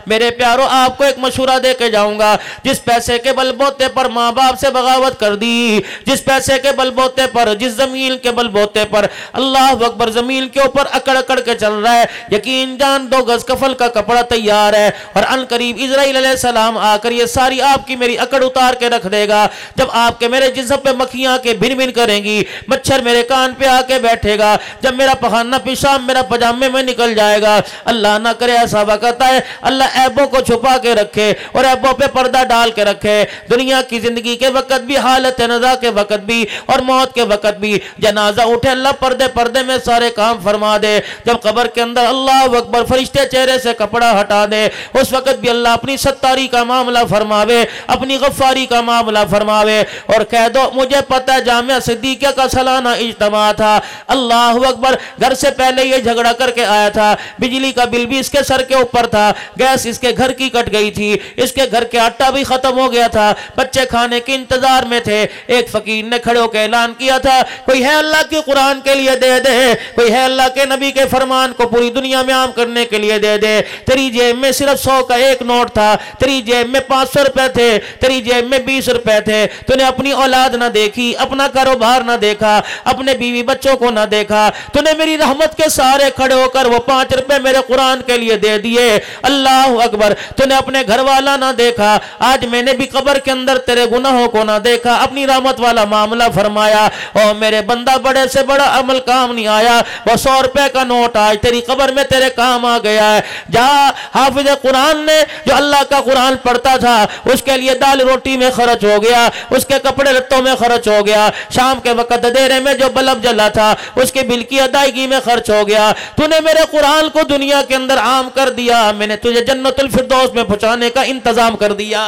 میرے پیاروں آپ کو ایک مشورہ دے کے جاؤں گا، جس پیسے کے بل بوتے پر ماں باپ سے بغاوت کر دی، جس پیسے کے بل بوتے پر، جس زمین کے بل بوتے پر اللہ اکبر زمین کے اوپر اکڑ اکڑ کے چل رہا ہے، یقین جان 2 گز کفن کا کپڑا تیار ہے، اور ان قریب اسرائیل علیہ السلام آ کر یہ ساری آپ کی میری اکڑ اتار کے رکھ دے گا۔ جب آپ کے میرے جسم پہ مکھیاں کے بھن بھن کریں گی، مچھر میرے کان پہ آ کے بیٹھے گا، جب میرا پخانہ پیشاب میرا پجامے میں نکل جائے گا، اللہ نہ کرے ایسا وقت آئے اللہ عیبوں کو چھپا کے رکھے اور عیبوں پہ پردہ ڈال کے رکھے، دنیا کی زندگی کے وقت بھی، حالت نزا کے وقت بھی اور موت کے وقت بھی جنازہ اٹھے اللہ پردے پردے میں سارے کام فرما دے، جب قبر کے اندر اللہ اکبر فرشتے چہرے سے کپڑا ہٹا دے اس وقت بھی اللہ اپنی ستاری کا معاملہ فرماوے، اپنی غفاری کا معاملہ فرماوے اور کہہ دو مجھے پتہ ہے جامعہ صدیقیہ کا سالانہ اجتماع تھا، اللہ اکبر گھر سے پہلے یہ جھگڑا کر کے آیا تھا، بجلی کا بل بھی اس کے سر کے اوپر تھا، گیس اس کے گھر کی کٹ گئی تھی، اس کے گھر کے آٹا بھی ختم ہو گیا تھا، بچے کھانے کے انتظار میں تھے، ایک فقیر نے کھڑے ہو کے اعلان کیا تھا کوئی ہے اللہ کی قرآن کے لیے دے دے، کوئی ہے اللہ کے نبی کے فرمان کو پوری دنیا میں عام کرنے کے لیے دے دے، تیری جیب میں صرف 100 کا ایک نوٹ تھا، تیری جیب میں 500 روپے تھے، تیری جیب میں 20 روپے تھے، تو نے اپنی اولاد نہ دیکھی، اپنا کاروبار نہ دیکھا، اپنے بیوی بچوں کو نہ دیکھا، تو نے میری رحمت کے سارے کھڑے ہو کر وہ 5 روپے میرے قرآن کے لیے دے دیے، اللہ اکبر، تو نے اپنے گھر والا نہ دیکھا، آج میں نے بھی قبر کے اندر تیرے گناہوں کو نہ دیکھا، اپنی رحمت والا معاملہ فرمایا، اور میرے بندہ بڑے سے بڑا عمل کام نہیں آیا، وہ 100 روپے کا نوٹ آج تیری قبر میں تیرے کام آ گیا ہے، جا حافظ قرآن نے جو اللہ کا قرآن پڑھتا تھا اس کے لیے دال روٹی میں خرچ ہو گیا، اس کے کپڑے لتوں میں خرچ ہو گیا، شام کے وقت اندھیرے میں جو بلب جلا تھا اس کے بل کی ادائیگی میں خرچ ہو گیا، تو نے میرے قرآن کو دنیا کے اندر عام کر دیا، میں نے تجھے جنت الفردوس میں پہنچانے کا انتظام کر دیا۔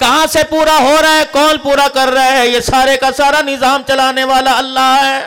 کہاں سے پورا ہو رہا ہے، کون پورا کر رہا ہے، یہ سارے کا سارا نظام چلانے والا اللہ ہے۔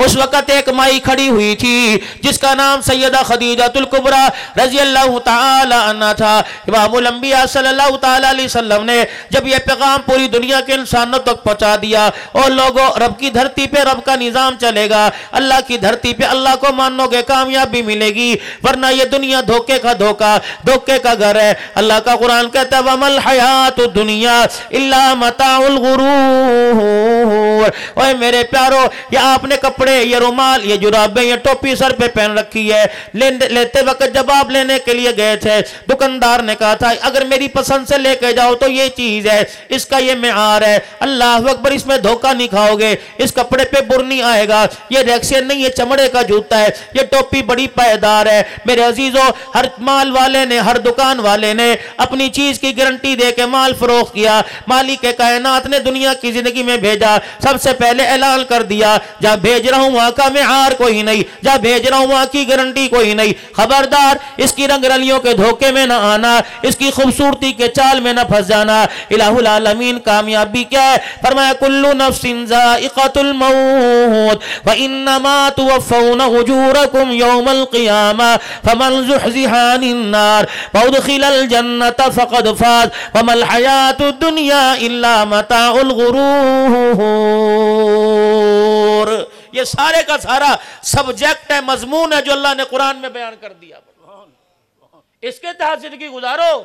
اس وقت ایک مائی کھڑی ہوئی تھی جس کا نام سیدہ خدیجہ الکبریٰ رضی اللہ تعالی عنہ تھا، امام الانبیاء صلی اللہ تعالی علیہ وسلم نے جب یہ پیغام پوری دنیا کے انسانوں تک پہنچا دیا، اور لوگوں رب کی دھرتی پہ رب کا نظام چلے گا، اللہ کی دھرتی پہ اللہ کو مانو گے کامیابی ملے گی، ورنہ یہ دنیا دھوکے کا دھوکہ، دھوکے کا گھر ہے۔ اللہ کا قرآن کہتا ہے وَمَا الْحَيَاةُ الدُّنْيَا إِلَّا مَتَاعُ الْغُرُورِ۔ اوے میرے پیارو، یہ آپ نے کپڑے، یہ رومال، یہ جرابیں، یہ ٹوپی سر پہ پہن رکھی ہے، لیتے وقت جب آپ لینے کے لیے گئے تھے دکاندار نے کہا تھا اگر میری پسند سے لے کے جاؤ تو یہ چیز ہے، اس کا یہ معیار ہے، اللہ اکبر، اس میں دھوکہ نہیں کھاؤ گے، اس کپڑے پہ بر نہیں آئے گا، یہ ریکسین نہیں، یہ چمڑے کا جوتا ہے، یہ ٹوپی بڑی پائیدار ہے۔ میرے عزیزو، ہر مال والے نے، ہر دکان والے نے اپنی چیز کی گارنٹی دے کے مال فروخت کیا، مالک کائنات نے دنیا کی زندگی میں بھیجا، سب سے پہلے اعلان کر دیا جہاں بھیج رہا ہوں وہاں کا معیار کوئی نہیں، جہاں بھیج رہا ہوں وہاں کی گارنٹی کوئی نہیں، خبردار اس کی رنگ رلیوں کے دھوکے میں نہ آنا، اس کی خوبصورتی کے چال میں نہ پھنس جانا۔ الہ العالمین کامیابی کیا ہے؟ فرمایا کل نفس ذائقۃ الموت وانما توفون اجورکم یوم القیامہ فمن زحزح عن النار وادخل الجنۃ فقد فاز وما الحیاۃ الدنیا الا متاع الغرور۔ یہ سارے کا سارا سبجیکٹ ہے، مضمون ہے جو اللہ نے قرآن میں بیان کر دیا، اس کے تحت زندگی گزارو۔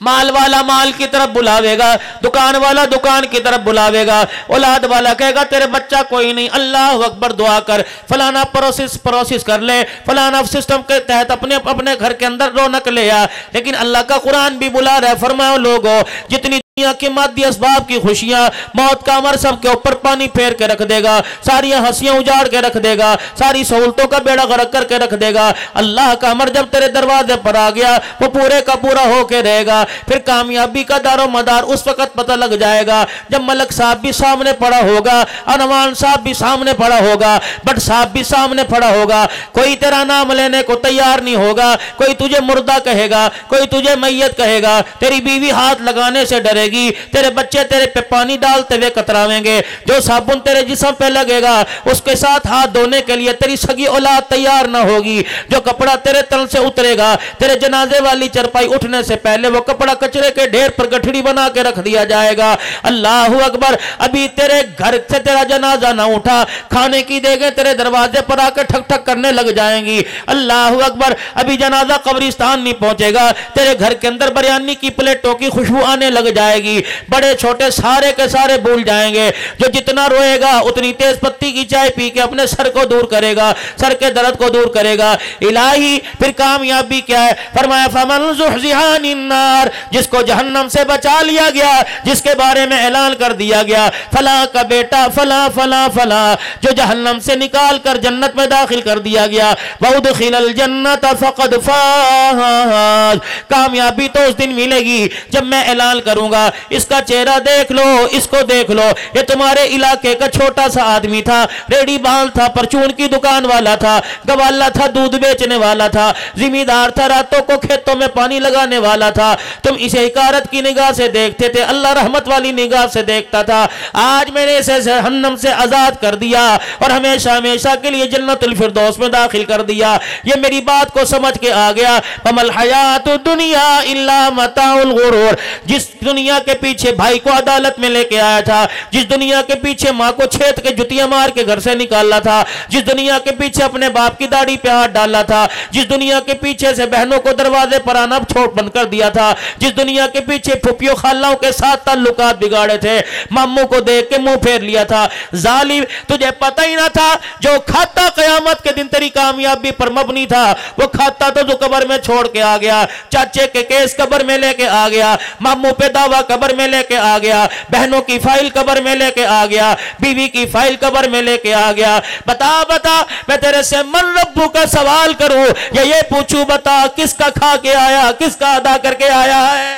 مال والا مال کی طرف بلاوے گا، دکان والا دکان کی طرف بلاوے گا، اولاد والا کہے گا تیرے بچہ کوئی نہیں، اللہ اکبر، دعا کر، فلانا پروسیس کر لے، فلانا سسٹم کے تحت اپنے گھر کے اندر رونق لے آ، لیکن اللہ کا قرآن بھی بلا رہا ہے، فرماؤ لوگو جتنی دنیا کی مادی اسباب کی خوشیاں، موت کا امر سب کے اوپر پانی پھیر کے رکھ دے گا، ساری ہنسیاں اجاڑ کے رکھ دے گا، ساری سہولتوں کا بیڑا غرق کر کے رکھ دے گا، اللہ کا امر جب تیرے دروازے پر آ گیا وہ پورے کا پورا ہو کے رہے گا۔ پھر کامیابی کا دار و مدار اس وقت پتہ لگ جائے گا جب ملک صاحب بھی سامنے پڑا ہوگا، انوان صاحب بھی سامنے پڑا ہوگا، بٹ صاحب بھی سامنے پڑا ہوگا، کوئی تیرا نام لینے کو تیار نہیں ہوگا، کوئی تجھے مردہ کہے گا، کوئی تجھے میت کہے گا، تیری بیوی ہاتھ لگانے سے ڈرے گی, تیرے بچے تیرے پہ پانی ڈالتے ہوئے کتراویں گے, جو صابن تیرے جسم پہ لگے گا اس کے ساتھ ہاتھ دھونے کے لیے تیری سگی اولاد تیار نہ ہوگی, جو کپڑا تیرے تن سے اترے گا تیرے جنازے والی چرپائی اٹھنے سے پہلے وہ کپڑا کچرے کے ڈھیر پر گٹھڑی بنا کے رکھ دیا جائے گا. اللہ اکبر, ابھی تیرے گھر سے تیرا جنازہ نہ اٹھا, کھانے کی دیگیں تیرے دروازے پر آ کے ٹھک ٹھک کرنے لگ جائیں گی. اللہ اکبر, ابھی جنازہ قبرستان نہیں پہنچے گا, تیرے گھر کے اندر بریانی کی پلیٹوں کی خوشبو آنے لگ جائے گی. بڑے چھوٹے سارے کے سارے بھول جائیں گے, جو جتنا روئے گا اتنی تیز پتی کی چائے پی کے اپنے سر کو دور کرے گا, سر کے درد کو دور کرے گا. الہی پھر کامیابی کیا ہے؟ فرمایا فمن زحزح عن النار, جس کو جہنم سے بچا لیا گیا, جس کے بارے میں اعلان کر دیا گیا فلاں کا بیٹا فلاں فلاں فلاں, جو جہنم سے نکال کر جنت میں داخل کر دیا گیا, وادخل الجنت فقد فاز, کامیابی تو اس دن ملے گی جب میں اعلان کروں گا اس کا چہرہ دیکھ لو, اس کو دیکھ لو, یہ تمہارے علاقے کا چھوٹا سا آدمی تھا, ریڈی بال تھا, پرچون کی دکان والا تھا, گوالا تھا, دودھ بیچنے والا تھا, زمیندار تھا, راتوں کو کھیتوں میں پانی لگانے والا تھا. تم اسے حقارت کی نگاہ سے دیکھتے تھے, اللہ رحمت والی نگاہ سے دیکھتا تھا. آج میں نے اسے جہنم سے آزاد کر دیا اور ہمیشہ ہمیشہ کے لیے جنت الفردوس میں داخل کر دیا. یہ میری بات کو سمجھ کے آ گیا. فمل حیات الدنیا الا متاع الغرور, جس دنیا کے پیچھے بھائی کو عدالت میں لے کے آیا تھا, جس دنیا کے پیچھے ماں کو چھید کے جتیاں مار کے گھر سے نکالا تھا, جس دنیا کے پیچھے اپنے باپ کی داڑھی پہ ہاتھ ڈالا تھا, جس دنیا کے پیچھے سے بہنوں کو دروازے پر آنا چھوڑ بند کر دیا تھا, جس دنیا کے پیچھے پھپھیوں خالاؤں کے ساتھ تعلقات بگاڑے تھے, ماموں کو دیکھ کے منہ پھیر لیا تھا, ظالم تجھے پتہ ہی نہ تھا جو کھاتا قیامت کے دن تیری کامیابی پر مبنی تھا, وہ کھاتا تو جو قبر میں چھوڑ کے آ گیا, چاچے کے کیس قبر میں لے کے آ گیا, ماموں پہ دعویٰ قبر میں لے کے آ گیا, بہنوں کی فائل قبر میں لے کے آ گیا, بیوی کی فائل قبر میں لے کے آ گیا. بتا بتا, میں تیرے سے من ربو کا سوال کروں یا یہ پوچھوں, بتا کس کا کھا کے آیا, کس کا ادا کر کے آیا ہے؟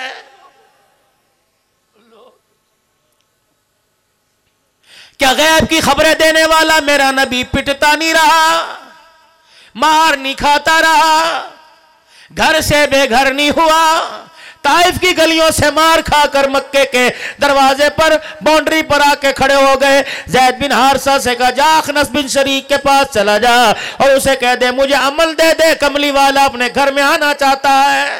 کیا غیب کی خبریں دینے والا میرا نبی پٹتا نہیں رہا, مار نہیں کھاتا رہا, گھر سے بے گھر نہیں ہوا, طائف کی گلیوں سے مار کھا کر مکے کے دروازے پر باؤنڈری پر آ کے کھڑے ہو گئے. زید بن حارثہ سے کہا جا اخنس بن شریک کے پاس چلا جا اور اسے کہہ دے مجھے عمل دے دے, کملی والا اپنے گھر میں آنا چاہتا ہے.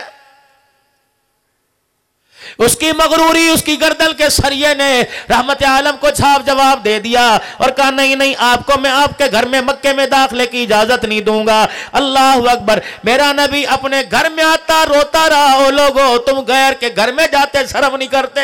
اس کی مغروری, اس کی گردن کے سریے نے رحمت عالم کو چھاپ جواب دے دیا اور کہا نہیں نہیں, آپ کو میں آپ کے گھر میں مکے میں داخلے کی اجازت نہیں دوں گا. اللہ اکبر, میرا نبی اپنے گھر میں آتا روتا رہا, او لوگو تم غیر کے گھر میں جاتے شرم نہیں کرتے؟